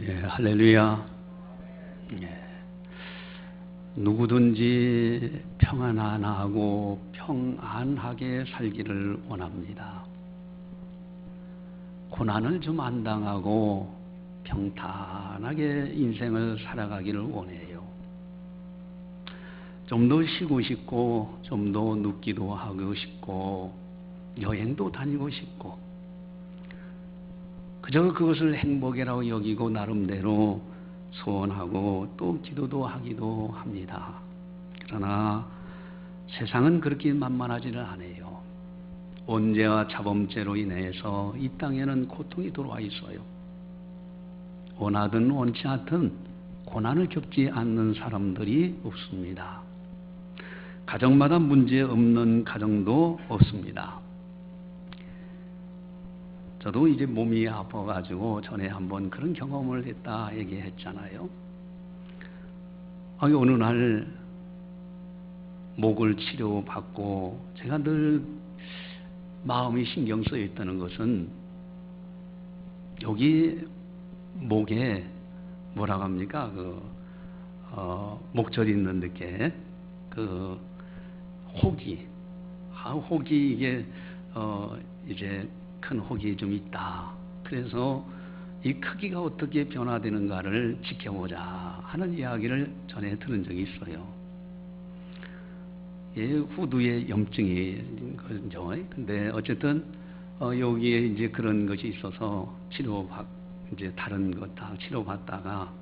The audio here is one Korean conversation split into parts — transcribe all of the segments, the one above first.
예, 할렐루야. 예. 누구든지 평안하고 평안하게 살기를 원합니다. 고난을 좀 안 당하고 평탄하게 인생을 살아가기를 원해요. 좀 더 쉬고 싶고, 좀 더 눕기도 하고 싶고, 여행도 다니고 싶고, 그저 그것을 행복이라고 여기고 나름대로 소원하고 또 기도도 하기도 합니다. 그러나 세상은 그렇게 만만하지는 않아요. 원죄와 자범죄로 인해서 이 땅에는 고통이 들어와 있어요. 원하든 원치 않든 고난을 겪지 않는 사람들이 없습니다. 가정마다 문제 없는 가정도 없습니다. 저도 이제 몸이 아파가지고 전에 한번 그런 경험을 했다 얘기했잖아요. 어느 날 목을 치료받고 제가 늘 마음이 신경 쓰여 있다는 것은 여기 목에 뭐라고 합니까? 목젖이 있는 데께 혹이 이게 이제 큰 혹이 좀 있다. 그래서 이 크기가 어떻게 변화되는가를 지켜보자 하는 이야기를 전에 들은 적이 있어요. 예, 후두에 염증이 거죠. 근데 어쨌든 여기에 이제 그런 것이 있어서 이제 다른 것 다 치료받다가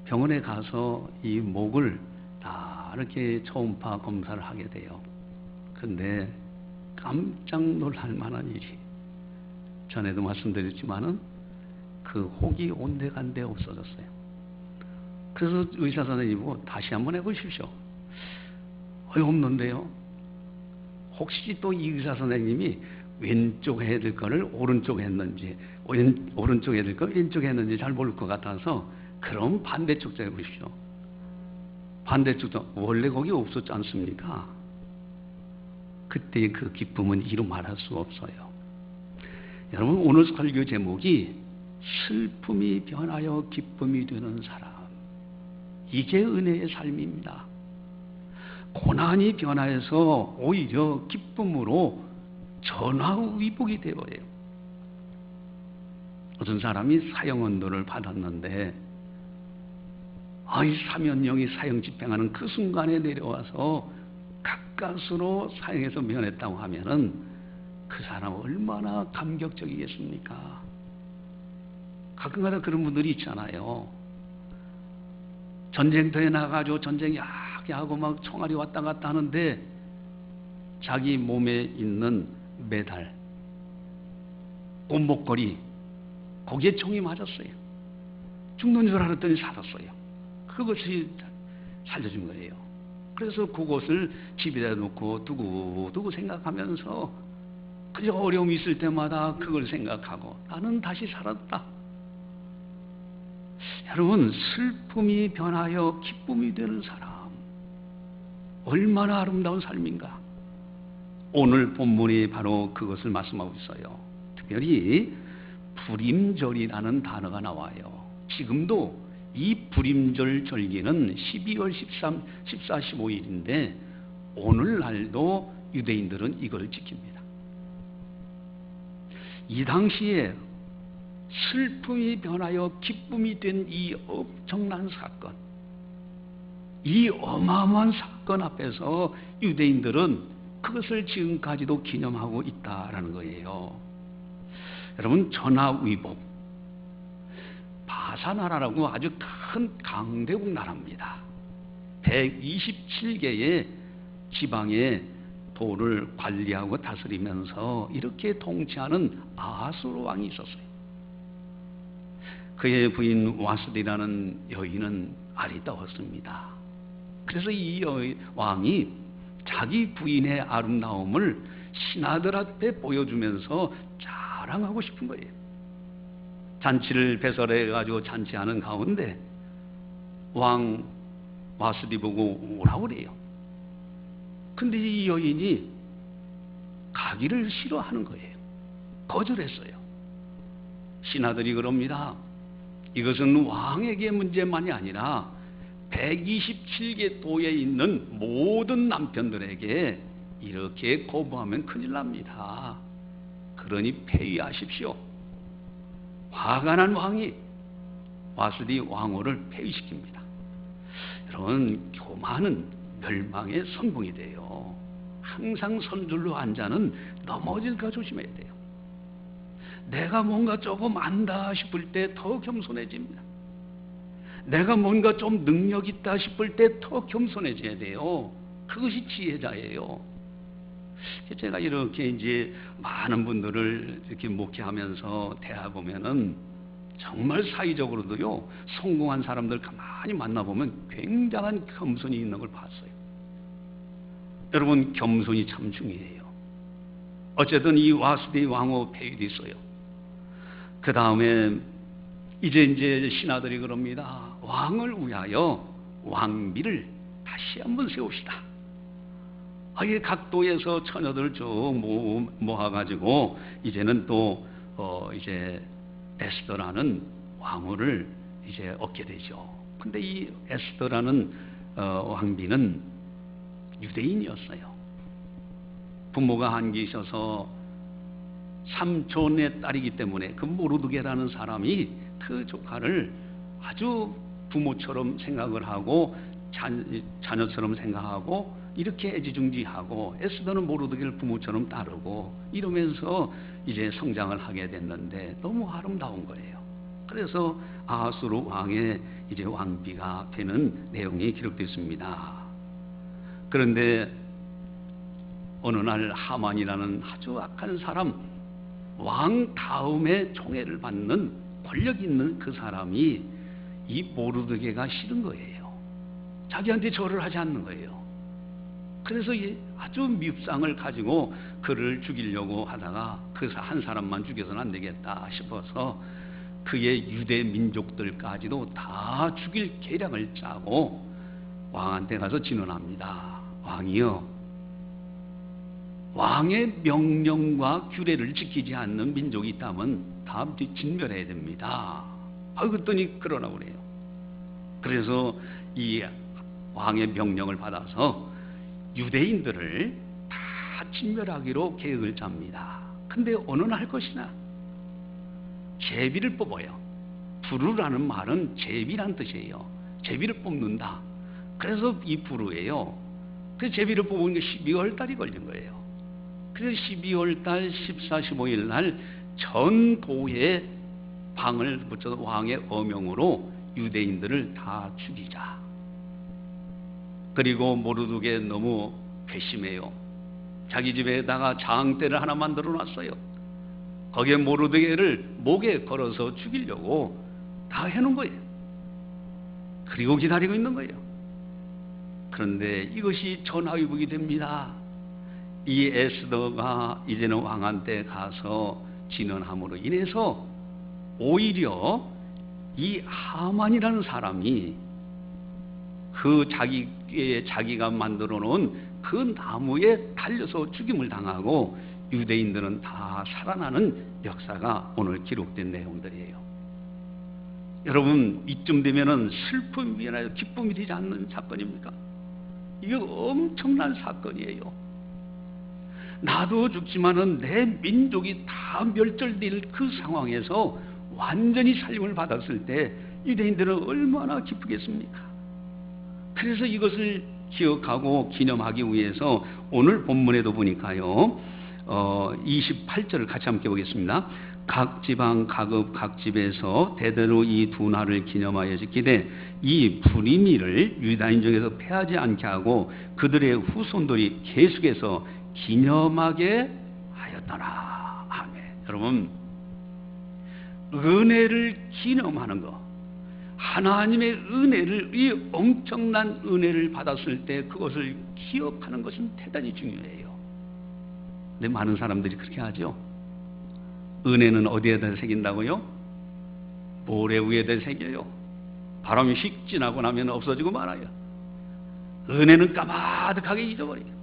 병원에 가서 이 목을 다 이렇게 초음파 검사를 하게 돼요. 근데 깜짝 놀랄 만한 일이, 전에도 말씀드렸지만은 그 혹이 온데간데 없어졌어요. 그래서 의사 선생님이 보고 다시 한번 해보십시오. 없는데요. 혹시 또 이 의사 선생님이 왼쪽 해야 될 거를 오른쪽 했는지, 오른쪽 해야 될 거 왼쪽 했는지 잘 모를 것 같아서 그럼 반대쪽도 해보십시오. 반대쪽도 원래 거기 없었지 않습니까? 그때 그 기쁨은 이루 말할 수가 없어요. 여러분, 오늘 설교 제목이 슬픔이 변하여 기쁨이 되는 사람. 이게 은혜의 삶입니다. 고난이 변화해서 오히려 기쁨으로 전화위복이 되어버려요. 어떤 사람이 사형언도를 받았는데 이 사면령이 사형 집행하는 그 순간에 내려와서 가까스로 사형에서 면했다고 하면은 그 사람 얼마나 감격적이겠습니까? 가끔가다 그런 분들이 있잖아요. 전쟁터에 나가가지고 전쟁 야기하고 막 총알이 왔다 갔다 하는데 자기 몸에 있는 메달, 옷목걸이, 거기에 총이 맞았어요. 죽는 줄 알았더니 살았어요. 그것이 살려준 거예요. 그래서 그것을 집에다 놓고 두고 생각하면서 그저 어려움이 있을 때마다 그걸 생각하고 나는 다시 살았다. 여러분, 슬픔이 변하여 기쁨이 되는 사람, 얼마나 아름다운 삶인가. 오늘 본문이 바로 그것을 말씀하고 있어요. 특별히 불임절이라는 단어가 나와요. 지금도 이 불임절 절기는 12월 13, 14, 15일인데 오늘날도 유대인들은 이걸 지킵니다. 이 당시에 슬픔이 변하여 기쁨이 된 이 엄청난 사건, 이 어마어마한 사건 앞에서 유대인들은 그것을 지금까지도 기념하고 있다라는 거예요. 여러분, 전하위복, 바사나라라고 아주 큰 강대국 나라입니다. 127개의 지방의 도를 관리하고 다스리면서 이렇게 통치하는 아하수르 왕이 있었어요. 그의 부인 와스디라는 여인은 아리따웠습니다. 그래서 이 왕이 자기 부인의 아름다움을 신하들 앞에 보여주면서 자랑하고 싶은 거예요. 잔치를 배설해가지고 잔치하는 가운데 왕 와스디 보고 오라고 그래요. 근데 이 여인이 가기를 싫어하는 거예요. 거절했어요. 신하들이 그럽니다. 이것은 왕에게 문제만이 아니라 127개 도에 있는 모든 남편들에게 이렇게 거부하면 큰일 납니다. 그러니 폐위하십시오. 화가 난 왕이 와수디 왕후를 폐위시킵니다. 여러분, 교만은 멸망의 선봉이 돼요. 항상 선줄로 앉아는 넘어질까 조심해야 돼요. 내가 뭔가 조금 안다 싶을 때 더 겸손해집니다. 내가 뭔가 좀 능력 있다 싶을 때 더 겸손해져야 돼요. 그것이 지혜자예요. 제가 이렇게 이제 많은 분들을 이렇게 목회하면서 대해보면은 정말 사회적으로도요, 성공한 사람들 가만히 만나보면 굉장한 겸손이 있는 걸 봤어요. 여러분, 겸손이 참 중요해요. 어쨌든 이 와수디 왕후 폐위됐어요. 그 다음에 이제 신하들이 그럽니다. 왕을 위하여 왕비를 다시 한번 세웁시다. 아예 각 도에서 처녀들을 쭉 모아가지고 이제는 또 이제 에스더라는 왕후를 이제 얻게 되죠. 근데 이 에스더라는 왕비는 유대인이었어요. 부모가 한 계셔서 삼촌의 딸이기 때문에 그 모르드게라는 사람이 그 조카를 아주 부모처럼 생각을 하고 자녀처럼 생각하고 이렇게 애지중지하고, 에스더는 모르드게를 부모처럼 따르고 이러면서 이제 성장을 하게 됐는데 너무 아름다운 거예요. 그래서 아하수르 왕의 이제 왕비가 되는 내용이 기록됐습니다. 그런데 어느 날 하만이라는 아주 악한 사람, 왕 다음에 총애를 받는 권력 있는 그 사람이 이 모르드게가 싫은 거예요. 자기한테 절을 하지 않는 거예요. 그래서 아주 밉상을 가지고 그를 죽이려고 하다가 그 한 사람만 죽여서는 안 되겠다 싶어서 그의 유대 민족들까지도 다 죽일 계략을 짜고 왕한테 가서 진언합니다. 왕이여, 왕의 명령과 규례를 지키지 않는 민족이 있다면 다 진멸해야 됩니다. 그랬더니 그러라고 그래요. 그래서 이 왕의 명령을 받아서 유대인들을 다 진멸하기로 계획을 짭니다. 근데 어느 날 것이나 제비를 뽑아요. 부르라는 말은 제비란 뜻이에요. 제비를 뽑는다. 그래서 이 부르예요. 그 제비를 뽑은 게 12월 달이 걸린 거예요. 그래서 12월 달 14, 15일 날 전 도에 방을 붙여서 왕의 어명으로 유대인들을 다 죽이자. 그리고 모르드게 너무 괘씸해요. 자기 집에다가 장대를 하나 만들어 놨어요. 거기에 모르드게를 목에 걸어서 죽이려고 다 해놓은 거예요. 그리고 기다리고 있는 거예요. 그런데 이것이 전화위복이 됩니다. 이 에스더가 이제는 왕한테 가서 진언함으로 인해서 오히려 이 하만이라는 사람이 그 자기가 만들어 놓은 그 나무에 달려서 죽임을 당하고 유대인들은 다 살아나는 역사가 오늘 기록된 내용들이에요. 여러분, 이쯤 되면은 슬픔이 아니라 기쁨이 되지 않는 사건입니까? 이게 엄청난 사건이에요. 나도 죽지만은 내 민족이 다 멸절될 그 상황에서 완전히 살림을 받았을 때 유대인들은 얼마나 기쁘겠습니까? 그래서 이것을 기억하고 기념하기 위해서 오늘 본문에도 보니까요, 28절을 같이 함께 보겠습니다. 각 지방 각읍 각 집에서 대대로 이 두 날을 기념하여 지키되 이 불임이를 유다인 중에서 패하지 않게 하고 그들의 후손들이 계속해서 기념하게 하였더라. 아멘. 여러분, 은혜를 기념하는 것, 하나님의 은혜를, 이 엄청난 은혜를 받았을 때 그것을 기억하는 것은 대단히 중요해요. 근데 많은 사람들이 그렇게 하죠. 은혜는 어디에다 새긴다고요? 모래 위에다 새겨요. 바람이 휙 지나고 나면 없어지고 말아요. 은혜는 까마득하게 잊어버려요.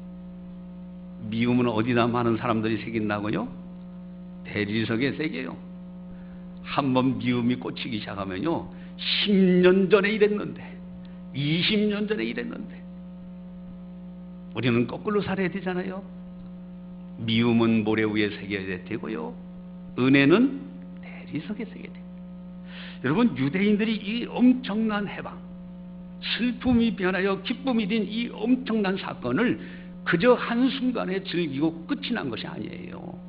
미움은 어디다 많은 사람들이 새긴다고요? 대리석에 새겨요. 한번 미움이 꽂히기 시작하면요, 10년 전에 이랬는데, 20년 전에 이랬는데, 우리는 거꾸로 살아야 되잖아요. 미움은 모래 위에 새겨야 되고요, 은혜는 대리석에 새겨야 돼요. 여러분, 유대인들이 이 엄청난 해방, 슬픔이 변하여 기쁨이 된 이 엄청난 사건을 그저 한순간에 즐기고 끝이 난 것이 아니에요.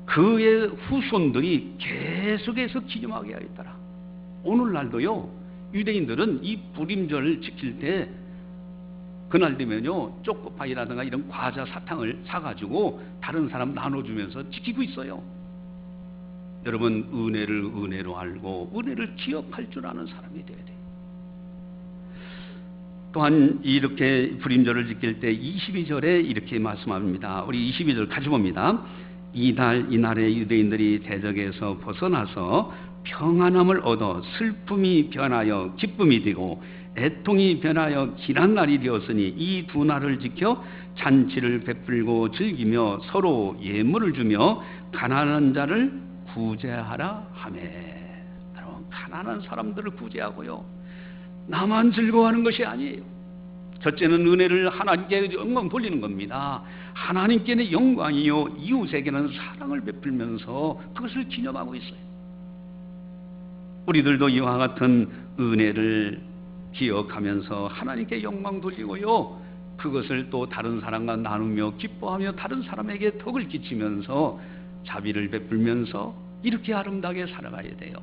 그의 후손들이 계속해서 기념하게 하였더라. 오늘날도요, 유대인들은 이 불임절을 지킬 때 그날 되면요, 초코파이라든가 이런 과자 사탕을 사가지고 다른 사람 나눠주면서 지키고 있어요. 여러분, 은혜를 은혜로 알고 은혜를 기억할 줄 아는 사람이 되어야 돼요. 또한 이렇게 불임절을 지킬 때 22절에 이렇게 말씀합니다. 우리 22절 같이 봅니다. 이날에 유대인들이 대적에서 벗어나서 평안함을 얻어 슬픔이 변하여 기쁨이 되고 애통이 변하여 길한 날이 되었으니 이 두 날을 지켜 잔치를 베풀고 즐기며 서로 예물을 주며 가난한 자를 구제하라 하매. 여러분, 가난한 사람들을 구제하고요, 나만 즐거워하는 것이 아니에요. 첫째는 은혜를 하나님께 영광 돌리는 겁니다. 하나님께는 영광이요, 이웃에게는 사랑을 베풀면서 그것을 기념하고 있어요. 우리들도 이와 같은 은혜를 기억하면서 하나님께 영광 돌리고요, 그것을 또 다른 사람과 나누며 기뻐하며 다른 사람에게 덕을 끼치면서 자비를 베풀면서 이렇게 아름답게 살아가야 돼요.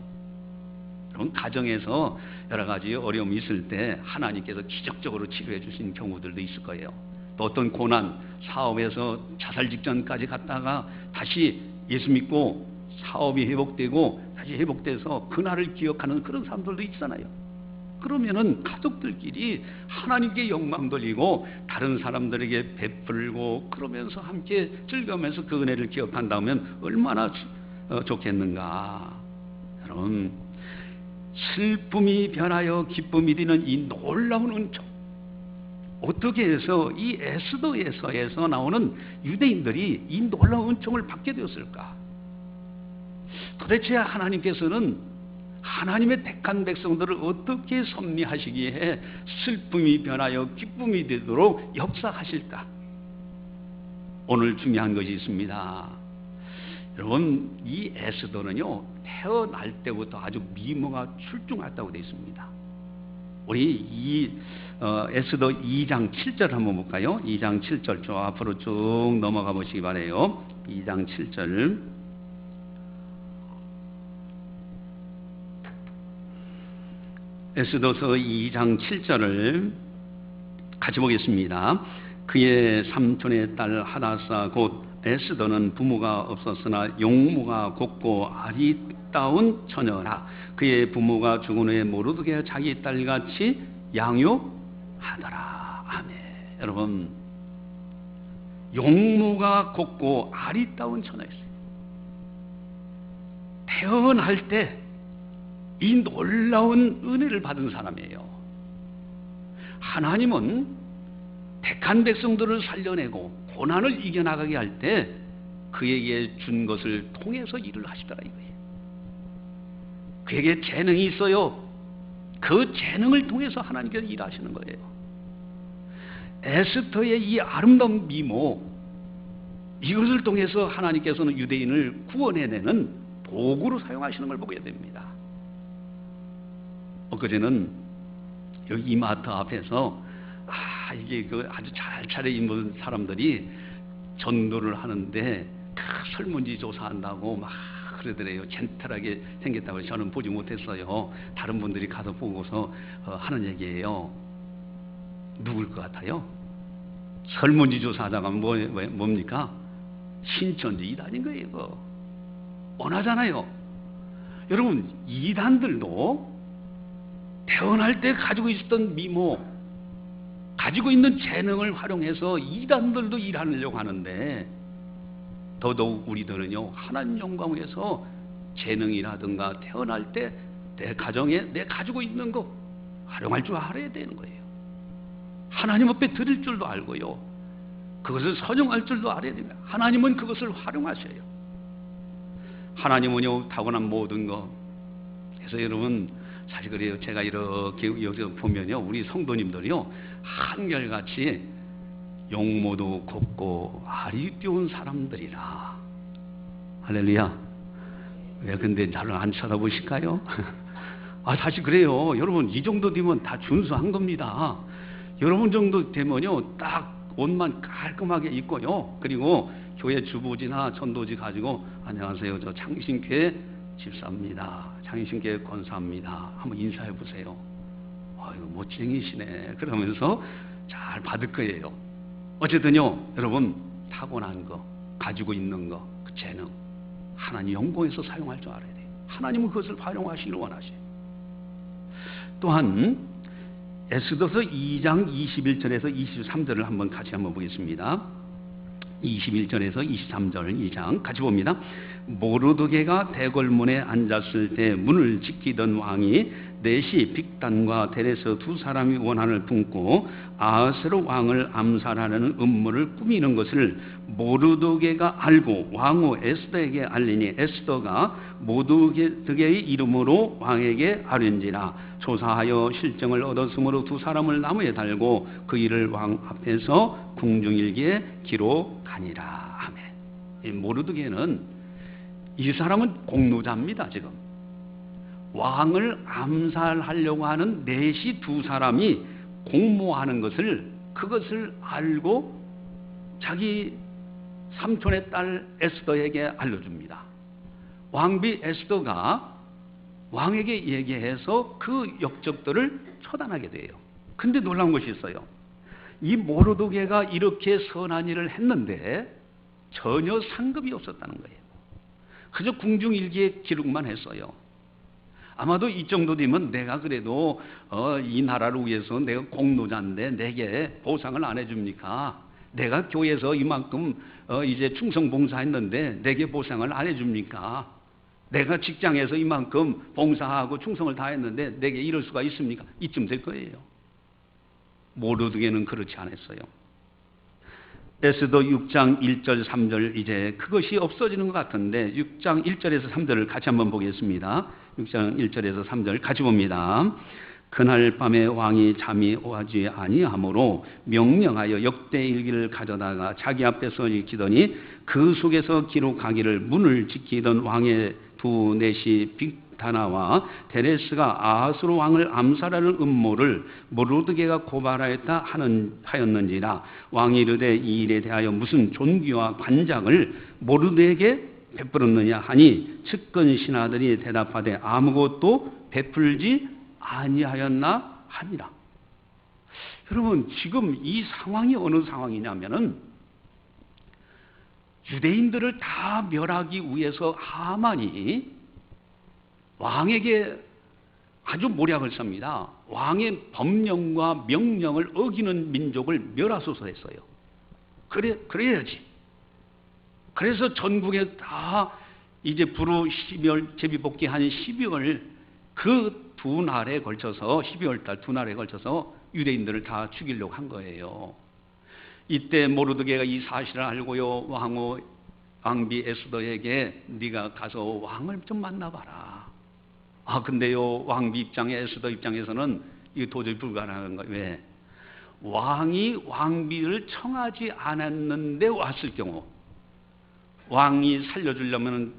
여러분, 가정에서 여러 가지 어려움이 있을 때 하나님께서 기적적으로 치료해 주신 경우들도 있을 거예요. 또 어떤 고난, 사업에서 자살 직전까지 갔다가 다시 예수 믿고 사업이 회복되고 다시 회복돼서 그날을 기억하는 그런 사람들도 있잖아요. 그러면은 가족들끼리 하나님께 영광 돌리고 다른 사람들에게 베풀고 그러면서 함께 즐거우면서 그 은혜를 기억한다면 얼마나 좋겠는가. 여러분, 슬픔이 변하여 기쁨이 되는 이 놀라운 은총, 어떻게 해서 이 에스더에서 나오는 유대인들이 이 놀라운 은총을 받게 되었을까? 도대체 하나님께서는 하나님의 택한 백성들을 어떻게 섭리하시기에 슬픔이 변하여 기쁨이 되도록 역사하실까? 오늘 중요한 것이 있습니다. 여러분, 이 에스더는요, 태어날 때부터 아주 미모가 출중했다고 되어 있습니다. 우리 이 에스더 2장 7절 한번 볼까요? 2장 7절 저 앞으로 쭉 넘어가 보시기 바라요. 2장 7절. 에스더서 2장 7절을 같이 보겠습니다. 그의 삼촌의 딸 하다사 곧 에스더는 부모가 없었으나 용모가 곱고 아리따운 처녀라. 그의 부모가 죽은 후에 모르드게 자기 딸같이 양육하더라. 아멘. 여러분, 용모가 곱고 아리따운 처녀였어요. 태어날 때 이 놀라운 은혜를 받은 사람이에요. 하나님은 택한 백성들을 살려내고 고난을 이겨나가게 할 때 그에게 준 것을 통해서 일을 하시더라 이거예요. 그에게 재능이 있어요. 그 재능을 통해서 하나님께서 일하시는 거예요. 에스더의 이 아름다운 미모, 이것을 통해서 하나님께서는 유대인을 구원해내는 도구로 사용하시는 걸 보게 됩니다. 엊그제는 여기 이마트 앞에서 이게 아주 잘 차려입은 사람들이 전도를 하는데 설문지 조사한다고 막 그러더래요. 젠틀하게 생겼다고. 저는 보지 못했어요. 다른 분들이 가서 보고서 하는 얘기예요. 누굴 것 같아요? 설문지 조사하다가 뭡니까? 신천지 이단인 거예요. 이거 원하잖아요. 여러분, 이단들도 태어날 때 가지고 있었던 미모, 가지고 있는 재능을 활용해서 이단들도 일하려고 하는데, 더더욱 우리들은요, 하나님 영광 위해서 재능이라든가 태어날 때 내 가정에 내 가지고 있는 거 활용할 줄 알아야 되는 거예요. 하나님 앞에 드릴 줄도 알고요, 그것을 선용할 줄도 알아야 됩니다. 하나님은 그것을 활용하셔요. 하나님은요 타고난 모든 거. 그래서 여러분 사실 그래요. 제가 이렇게 여기서 보면요, 우리 성도님들이요 한결같이 용모도 곱고 아리띄운 사람들이라. 할렐루야. 왜 근데 나를 안 쳐다보실까요? 사실 그래요. 여러분 이 정도 되면 다 준수한 겁니다. 여러분 정도 되면요 딱 옷만 깔끔하게 입고요, 그리고 교회 주부지나 전도지 가지고 안녕하세요, 저 창신교회 집사입니다, 창신교회 권사입니다 한번 인사해 보세요. 이거 멋쟁이시네 그러면서 잘 받을 거예요. 어쨌든요 여러분 타고난 거, 가지고 있는 거, 그 재능 하나님 영광에서 사용할 줄 알아야 돼요. 하나님은 그것을 활용하시기를 원하세요. 또한 에스더서 2장 21절에서 23절을 같이 한번 보겠습니다. 21절에서 23절 2장 같이 봅니다. 모르드게가 대궐문에 앉았을 때 문을 지키던 왕이 넷이 빅단과 데레스 두 사람이 원한을 품고 아하스로 왕을 암살하려는 음모를 꾸미는 것을 모르드게가 알고 왕후 에스더에게 알리니 에스더가 모르드게의 이름으로 왕에게 아뢰니라. 조사하여 실정을 얻었으므로 두 사람을 나무에 달고 그 일을 왕 앞에서 궁중일기에 기록하니라. 아멘. 이 모르드게는, 이 사람은 공로자입니다. 지금 왕을 암살하려고 하는 넷이 두 사람이 공모하는 그것을 알고 자기 삼촌의 딸 에스더에게 알려줍니다. 왕비 에스더가 왕에게 얘기해서 그 역적들을 처단하게 돼요. 근데 놀라운 것이 있어요. 이 모르드게가 이렇게 선한 일을 했는데 전혀 상급이 없었다는 거예요. 그저 궁중일기에 기록만 했어요. 아마도 이 정도 되면 내가 그래도 이 나라를 위해서 내가 공로자인데 내게 보상을 안 해줍니까? 내가 교회에서 이만큼 이제 충성 봉사했는데 내게 보상을 안 해줍니까? 내가 직장에서 이만큼 봉사하고 충성을 다했는데 내게 이럴 수가 있습니까? 이쯤 될 거예요. 모르드게는 그렇지 않았어요. 에스더 6장 1절 3절 이제 그것이 없어지는 것 같은데 6장 1절에서 3절을 같이 한번 보겠습니다. 6장 1절에서 3절 같이 봅니다. 그날 밤에 왕이 잠이 오지 아니하므로 명령하여 역대일기를 가져다가 자기 앞에서 읽히더니 그 속에서 기록하기를 문을 지키던 왕의 두 넷이 빅다나와 데레스가 아하스로 왕을 암살하는 음모를 모르드게가 고발하였다 하였는지라. 왕이 이르되 이 일에 대하여 무슨 존귀와 관장을 모르드게에게 베풀었느냐 하니 측근 신하들이 대답하되 아무것도 베풀지 아니하였나 하니라. 여러분 지금 이 상황이 어느 상황이냐면은 유대인들을 다 멸하기 위해서 하만이 왕에게 아주 모략을 씁니다. 왕의 법령과 명령을 어기는 민족을 멸하소서 했어요. 그래야지. 그래서 전국에 다 이제 불후 12월 제비복귀 한 12월 그 두 날에 걸쳐서 12월 달 두 날에 걸쳐서 유대인들을 다 죽이려고 한 거예요. 이때 모르드게가 이 사실을 알고요 왕비 에스더에게 네가 가서 왕을 좀 만나봐라. 근데요 왕비 입장에 에스더 입장에서는 이거 도저히 불가능한 거예요. 왜? 왕이 왕비를 청하지 않았는데 왔을 경우 왕이 살려주려면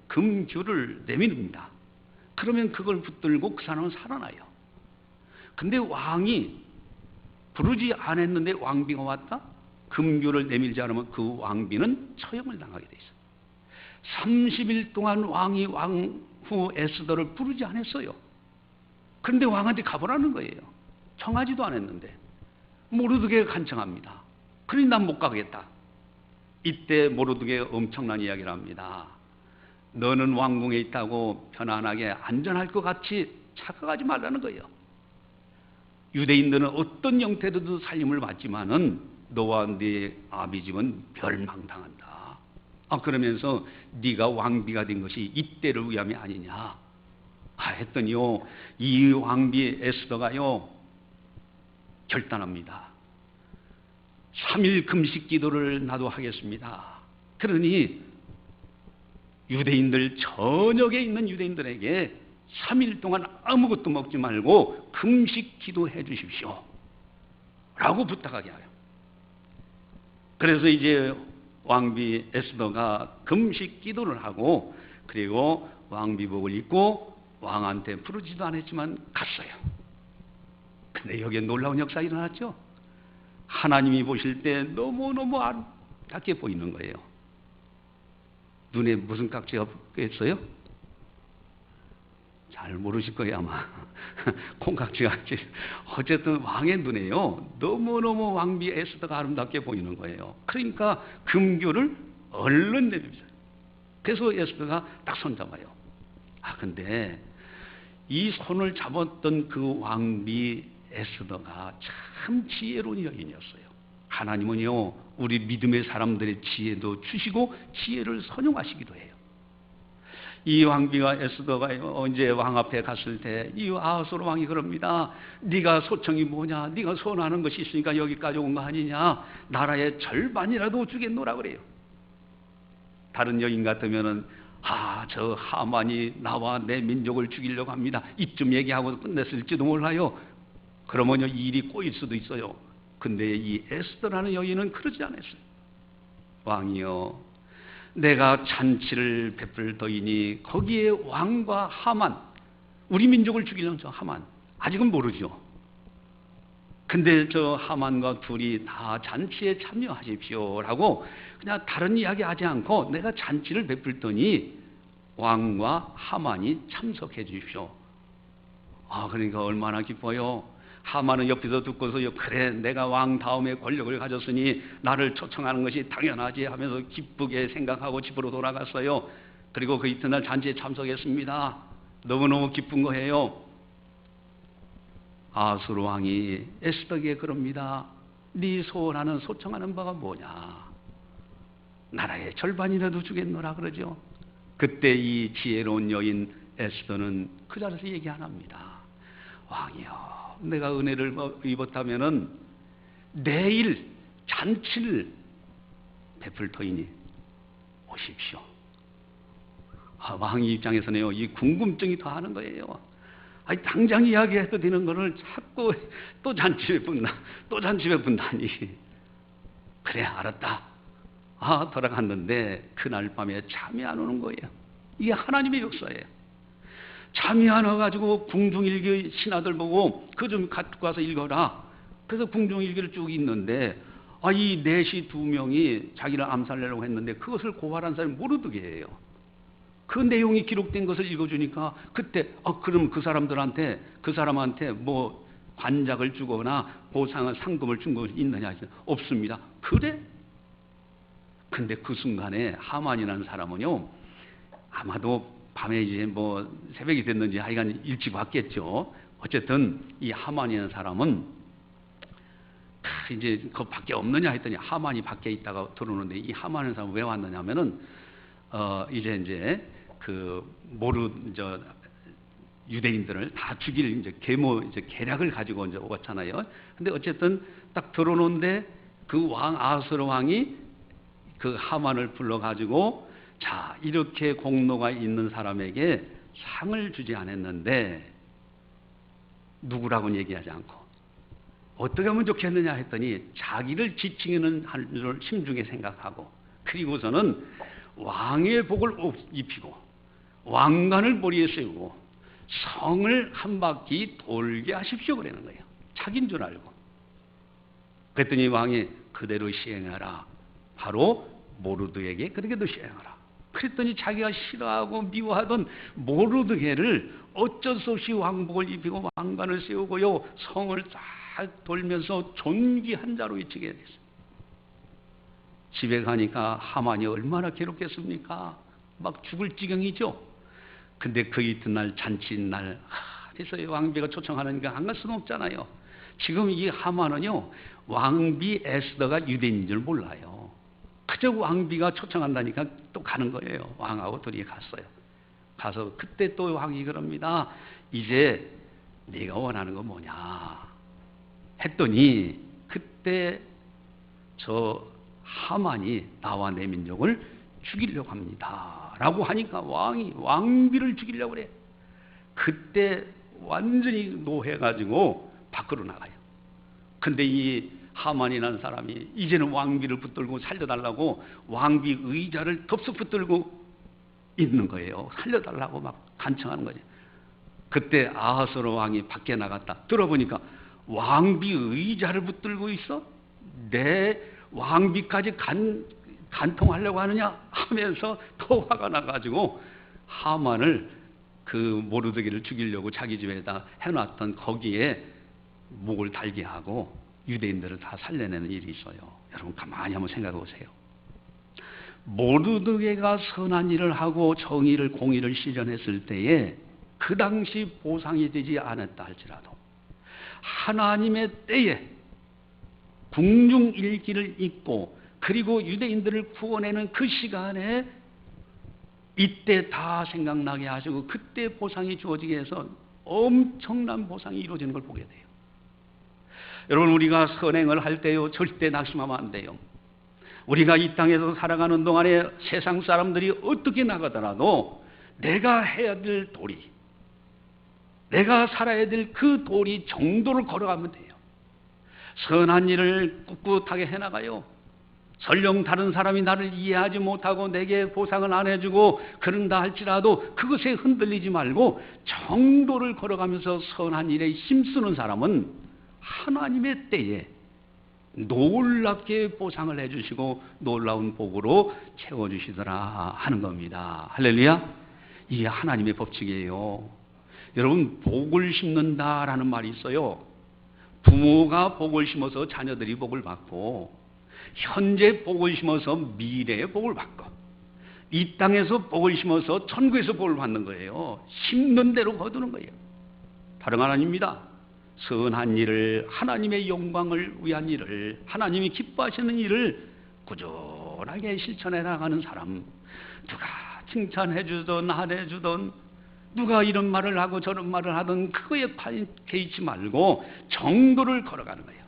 금규를 내밉니다. 그러면 그걸 붙들고 그 사람은 살아나요. 근데 왕이 부르지 않았는데 왕비가 왔다? 금규를 내밀지 않으면 그 왕비는 처형을 당하게 돼 있어요. 30일 동안 왕이 왕후 에스더를 부르지 않았어요. 그런데 왕한테 가보라는 거예요. 청하지도 않았는데. 모르드게가 간청합니다. 그러니 난 못 가겠다. 이때 모르드게가 엄청난 이야기를 합니다. 너는 왕궁에 있다고 편안하게 안전할 것 같이 착각하지 말라는 거예요. 유대인들은 어떤 형태로도 살림을 받지만은 너와 네 아비집은 멸망당한다. 그러면서 네가 왕비가 된 것이 이때를 위함이 아니냐 했더니요 이 왕비 에스더가요 결단합니다. 3일 금식 기도를 나도 하겠습니다. 그러니 유대인들 전역에 있는 유대인들에게 3일 동안 아무것도 먹지 말고 금식 기도해 주십시오 라고 부탁하게 하요. 그래서 이제 왕비 에스더가 금식 기도를 하고 그리고 왕비복을 입고 왕한테 부르지도 않았지만 갔어요. 근데 여기에 놀라운 역사가 일어났죠. 하나님이 보실 때 너무너무 아름답게 보이는 거예요. 눈에 무슨 깍지가 꼈어요? 잘 모르실 거예요 아마. 콩깍지가. 어쨌든 왕의 눈에요 너무너무 왕비 에스더가 아름답게 보이는 거예요. 그러니까 금규를 얼른 내립니다. 그래서 에스더가 딱 손잡아요. 근데 이 손을 잡았던 그 왕비 에스더가 참 지혜로운 여인이었어요. 하나님은요 우리 믿음의 사람들의 지혜도 주시고 지혜를 선용하시기도 해요. 이 왕비가 에스더가 이제 왕 앞에 갔을 때 이 아하스로 왕이 그럽니다. 네가 소청이 뭐냐? 네가 소원하는 것이 있으니까 여기까지 온 거 아니냐? 나라의 절반이라도 주겠노라 그래요. 다른 여인 같으면은 저 하만이 나와 내 민족을 죽이려고 합니다. 이쯤 얘기하고 끝냈을지도 몰라요. 그러면요 일이 꼬일 수도 있어요. 근데 이 에스더라는 여인은 그러지 않았어요. 왕이여, 내가 잔치를 베풀더이니 거기에 왕과 하만, 우리 민족을 죽이려는 저 하만, 아직은 모르죠. 근데 저 하만과 둘이 다 잔치에 참여하십시오 라고 그냥 다른 이야기 하지 않고 내가 잔치를 베풀더니 왕과 하만이 참석해 주십시오. 그러니까 얼마나 기뻐요. 하만은 옆에서 듣고서 그래 내가 왕 다음에 권력을 가졌으니 나를 초청하는 것이 당연하지 하면서 기쁘게 생각하고 집으로 돌아갔어요. 그리고 그 이튿날 잔치에 참석했습니다. 너무너무 기쁜 거예요. 아하스로 왕이 에스더에게 그럽니다. 네 소원하는 소청하는 바가 뭐냐? 나라의 절반이라도 주겠노라 그러죠. 그때 이 지혜로운 여인 에스더는 그 자리에서 얘기 안 합니다. 왕이여, 내가 은혜를 입었다면은 내일 잔치를 베풀 터이니 오십시오. 왕의 입장에서는요, 이 궁금증이 더하는 거예요. 당장 이야기해도 되는 거를 자꾸 또 잔치 베푼다, 또 잔치 베푼다니. 그래, 알았다. 돌아갔는데 그날 밤에 잠이 안 오는 거예요. 이게 하나님의 역사예요. 잠이 안 와가지고 궁중일기 신하들 보고 그거 좀 갖고 와서 읽어라. 그래서 궁중일기를 쭉 읽는데 이 넷이 두 명이 자기를 암살하려고 했는데 그것을 고발한 사람이 모르드게예요. 그 내용이 기록된 것을 읽어주니까 그때 그럼 그 사람한테 뭐 관작을 주거나 보상을 상금을 준 것이 있느냐? 없습니다. 그래? 근데 그 순간에 하만이라는 사람은요, 아마도 밤에 이제 뭐 새벽이 됐는지 하여간 일찍 왔겠죠. 어쨌든 이 하만이라는 사람은 이제 그 밖에 없느냐 했더니 하만이 밖에 있다가 들어오는데 이 하만이라는 사람은 왜 왔느냐 하면은 이제 그 유대인들을 다 죽일 이제 계략을 가지고 이제 왔잖아요. 근데 어쨌든 딱 들어오는데 그 왕 아하스로 왕이 그 하만을 불러가지고 자, 이렇게 공로가 있는 사람에게 상을 주지 않았는데 누구라고는 얘기하지 않고 어떻게 하면 좋겠느냐 했더니 자기를 지칭하는 줄 심중에 생각하고 그리고서는 왕의 복을 입히고 왕관을 머리에 세우고 성을 한 바퀴 돌게 하십시오 그러는 거예요. 자기인 줄 알고. 그랬더니 왕이 그대로 시행하라. 바로 모르드에게 그렇게도 시행하라. 그랬더니 자기가 싫어하고 미워하던 모르드게를 어쩔 수 없이 왕복을 입히고 왕관을 세우고요, 성을 싹 돌면서 존귀한 자로 외치게 됐어요. 집에 가니까 하만이 얼마나 괴롭겠습니까? 막 죽을 지경이죠. 근데 그 이튿날 잔치날 그래서 왕비가 초청하니까 안 갈 수는 없잖아요. 지금 이 하만은요, 왕비 에스더가 유대인인 줄 몰라요. 그저 왕비가 초청한다니까 또 가는 거예요. 왕하고 둘이 갔어요. 가서 그때 또 왕이 그럽니다. 이제 네가 원하는 거 뭐냐 했더니 그때 저 하만이 나와 내 민족을 죽이려고 합니다 라고 하니까 왕이 왕비를 죽이려고 그래. 그때 완전히 노해가지고 밖으로 나가요. 근데 이 하만이라는 사람이 이제는 왕비를 붙들고 살려달라고 왕비 의자를 덥석 붙들고 있는 거예요. 살려달라고 막 간청하는 거죠. 그때 아하스로 왕이 밖에 나갔다. 들어보니까 왕비 의자를 붙들고 있어? 내 왕비까지 간통하려고 하느냐 하면서 더 화가 나가지고 하만을 그 모르드게를 죽이려고 자기 집에다 해놨던 거기에 목을 달게 하고 유대인들을 다 살려내는 일이 있어요. 여러분 가만히 한번 생각해 보세요. 모르드게가 선한 일을 하고 정의를 공의를 실현했을 때에 그 당시 보상이 되지 않았다 할지라도 하나님의 때에 궁중일기를 읽고 그리고 유대인들을 구원하는 그 시간에 이때 다 생각나게 하시고 그때 보상이 주어지게 해서 엄청난 보상이 이루어지는 걸 보게 돼요. 여러분 우리가 선행을 할 때요 절대 낙심하면 안 돼요. 우리가 이 땅에서 살아가는 동안에 세상 사람들이 어떻게 나가더라도 내가 해야 될 도리, 내가 살아야 될 그 도리 정도를 걸어가면 돼요. 선한 일을 꿋꿋하게 해나가요. 설령 다른 사람이 나를 이해하지 못하고 내게 보상을 안 해주고 그런다 할지라도 그것에 흔들리지 말고 정도를 걸어가면서 선한 일에 힘쓰는 사람은 하나님의 때에 놀랍게 보상을 해주시고 놀라운 복으로 채워주시더라 하는 겁니다. 할렐루야. 이게 하나님의 법칙이에요. 여러분 복을 심는다라는 말이 있어요. 부모가 복을 심어서 자녀들이 복을 받고 현재 복을 심어서 미래의 복을 받고 이 땅에서 복을 심어서 천국에서 복을 받는 거예요. 심는 대로 거두는 거예요. 다른 건 아닙니다. 선한 일을 하나님의 영광을 위한 일을 하나님이 기뻐하시는 일을 꾸준하게 실천해 나가는 사람 누가 칭찬해 주든 안 해 주든 누가 이런 말을 하고 저런 말을 하든 그거에 개의치 말고 정도를 걸어가는 거예요.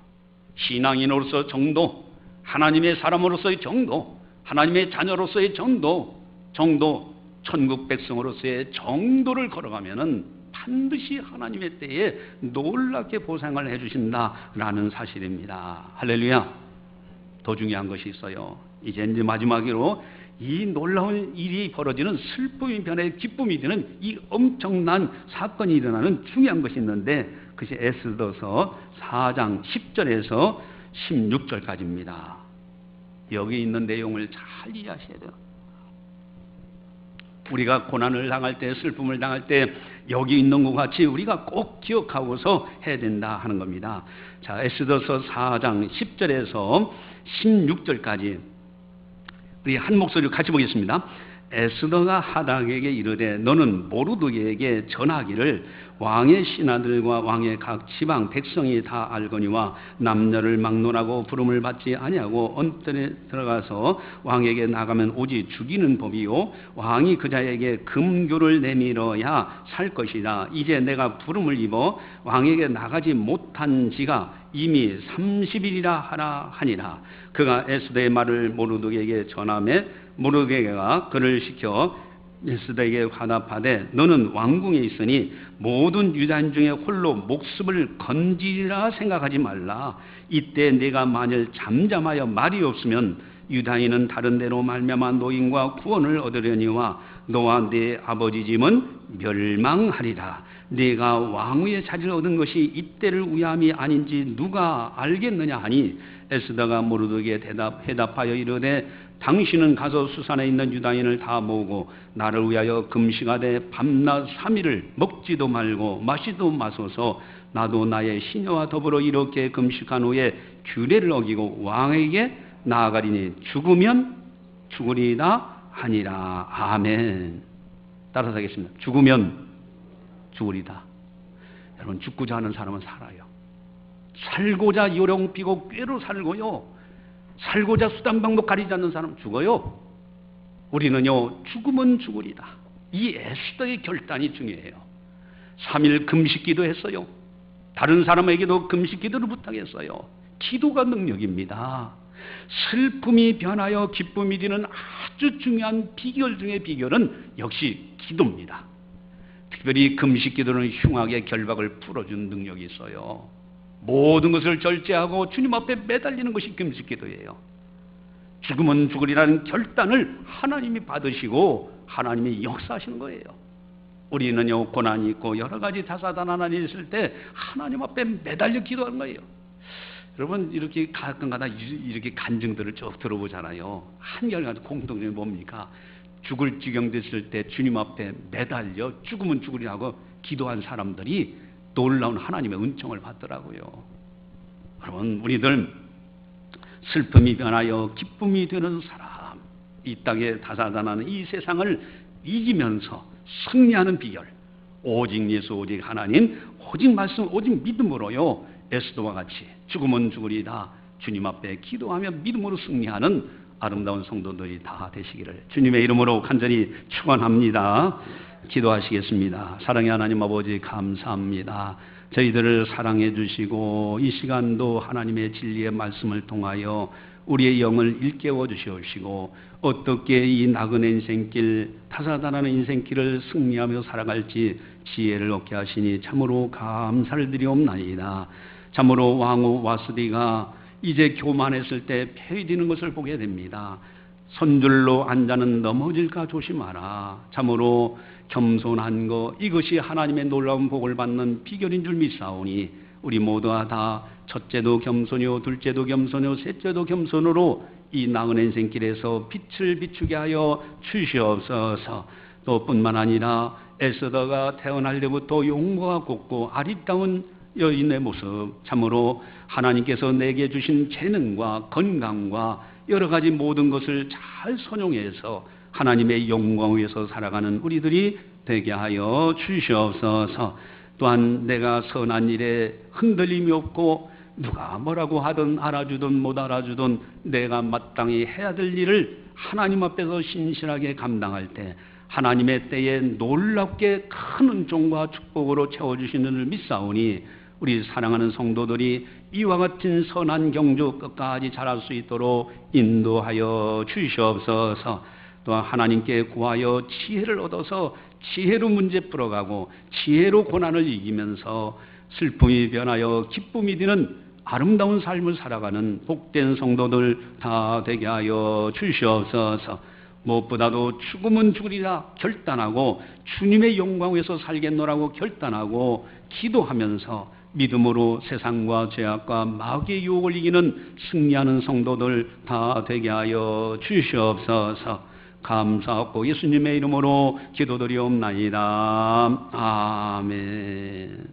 신앙인으로서 정도, 하나님의 사람으로서의 정도, 하나님의 자녀로서의 정도, 천국 백성으로서의 정도를 걸어가면은 반드시 하나님의 때에 놀랍게 보상을 해주신다라는 사실입니다. 할렐루야. 더 중요한 것이 있어요. 이제 마지막으로 이 놀라운 일이 벌어지는 슬픔이 변해 기쁨이 되는 이 엄청난 사건이 일어나는 중요한 것이 있는데 그것이 에스더서 4장 10절에서 16절까지입니다. 여기 있는 내용을 잘 이해하셔야 돼요. 우리가 고난을 당할 때 슬픔을 당할 때 여기 있는 것 같이 우리가 꼭 기억하고서 해야 된다 하는 겁니다. 자, 에스더서 4장 10절에서 16절까지 우리 한 목소리로 같이 보겠습니다. 에스더가 하닥에게 이르되 너는 모르드게에게 전하기를 왕의 신하들과 왕의 각 지방 백성이 다 알거니와 남녀를 막론하고 부름을 받지 아니하고 언뜰에 들어가서 왕에게 나가면 오직 죽이는 법이요 왕이 그 자에게 금교를 내밀어야 살 것이라. 이제 내가 부름을 입어 왕에게 나가지 못한 지가 이미 30일이라 하라 하니라. 그가 에스더의 말을 모르드게에게 전하매 모르드게가 그를 시켜 에스더에게 화답하되 너는 왕궁에 있으니 모든 유다인 중에 홀로 목숨을 건지리라 생각하지 말라. 이때 네가 만일 잠잠하여 말이 없으면 유다인은 다른 데로 말미암아 노임과 구원을 얻으려니와 너와 네 아버지 집은 멸망하리라. 네가 왕위의 자질을 얻은 것이 이때를 위함이 아닌지 누가 알겠느냐 하니 에스더가 모르드게에 해답하여 이르되 당신은 가서 수산에 있는 유다인을 다 모으고 나를 위하여 금식하되 밤낮 3일을 먹지도 말고 마시도 마소서. 나도 나의 시녀와 더불어 이렇게 금식한 후에 규례를 어기고 왕에게 나아가리니 죽으면 죽으리다 하니라. 아멘. 따라서 하겠습니다. 죽으면 죽으리다. 여러분 죽고자 하는 사람은 살아요. 살고자 요령 피고 꾀로 살고요. 살고자 수단 방법 가리지 않는 사람 죽어요. 우리는요 죽으면 죽으리다. 이 에스더의 결단이 중요해요. 3일 금식기도 했어요. 다른 사람에게도 금식기도를 부탁했어요. 기도가 능력입니다. 슬픔이 변하여 기쁨이 되는 아주 중요한 비결 중의 비결은 역시 기도입니다. 특별히 금식 기도는 흉악의 결박을 풀어주는 능력이 있어요. 모든 것을 절제하고 주님 앞에 매달리는 것이 금식 기도예요. 죽으면 죽으리라는 결단을 하나님이 받으시고 하나님이 역사하시는 거예요. 우리는요, 고난이 있고 여러 가지 다사다난이 있을 때 하나님 앞에 매달려 기도하는 거예요. 여러분, 이렇게 가끔가다 이렇게 간증들을 쭉 들어보잖아요. 한결같은 공통점이 뭡니까? 죽을 지경 됐을 때 주님 앞에 매달려 죽으면 죽으리라고 기도한 사람들이 놀라운 하나님의 은총을 받더라고요. 여러분, 우리들 슬픔이 변하여 기쁨이 되는 사람, 이 땅에 다사다난한 이 세상을 이기면서 승리하는 비결, 오직 예수, 오직 하나님, 오직 말씀, 오직 믿음으로요, 에스더와 같이 죽으면 죽으리다 주님 앞에 기도하며 믿음으로 승리하는 아름다운 성도들이 다 되시기를 주님의 이름으로 간절히 축원합니다. 기도하시겠습니다. 사랑의 하나님 아버지, 감사합니다. 저희들을 사랑해 주시고 이 시간도 하나님의 진리의 말씀을 통하여 우리의 영을 일깨워 주시옵시고 어떻게 이 나그네 인생길, 다사다난한 인생길을 승리하며 살아갈지 지혜를 얻게 하시니 참으로 감사를 드리옵나이다. 참으로 왕후 와스디가 이제 교만했을 때 폐위되는 것을 보게 됩니다. 선줄로 앉아는 넘어질까 조심하라. 참으로 겸손한 것, 이것이 하나님의 놀라운 복을 받는 비결인 줄 믿사오니 우리 모두가 다 첫째도 겸손이요, 둘째도 겸손이요, 셋째도 겸손으로 이 나은 인생길에서 빛을 비추게 하여 주시옵소서. 또 뿐만 아니라 에스더가 태어날 때부터 용모가 곱고 아리따운 여인의 모습, 참으로 하나님께서 내게 주신 재능과 건강과 여러 가지 모든 것을 잘 선용해서 하나님의 영광 위에서 살아가는 우리들이 되게 하여 주시옵소서. 또한 내가 선한 일에 흔들림이 없고 누가 뭐라고 하든 알아주든 못 알아주든 내가 마땅히 해야 될 일을 하나님 앞에서 신실하게 감당할 때 하나님의 때에 놀랍게 큰 은총과 축복으로 채워주시는 줄 믿사오니 우리 사랑하는 성도들이 이와 같은 선한 경주 끝까지 자랄 수 있도록 인도하여 주시옵소서. 또한 하나님께 구하여 지혜를 얻어서 지혜로 문제 풀어가고 지혜로 고난을 이기면서 슬픔이 변하여 기쁨이 되는 아름다운 삶을 살아가는 복된 성도들 다 되게 하여 주시옵소서. 무엇보다도 죽으면 죽으리라 결단하고 주님의 영광 위에서 살겠노라고 결단하고 기도하면서 믿음으로 세상과 죄악과 마귀의 유혹을 이기는 승리하는 성도들 다 되게 하여 주시옵소서. 감사하고 예수님의 이름으로 기도드리옵나이다. 아멘.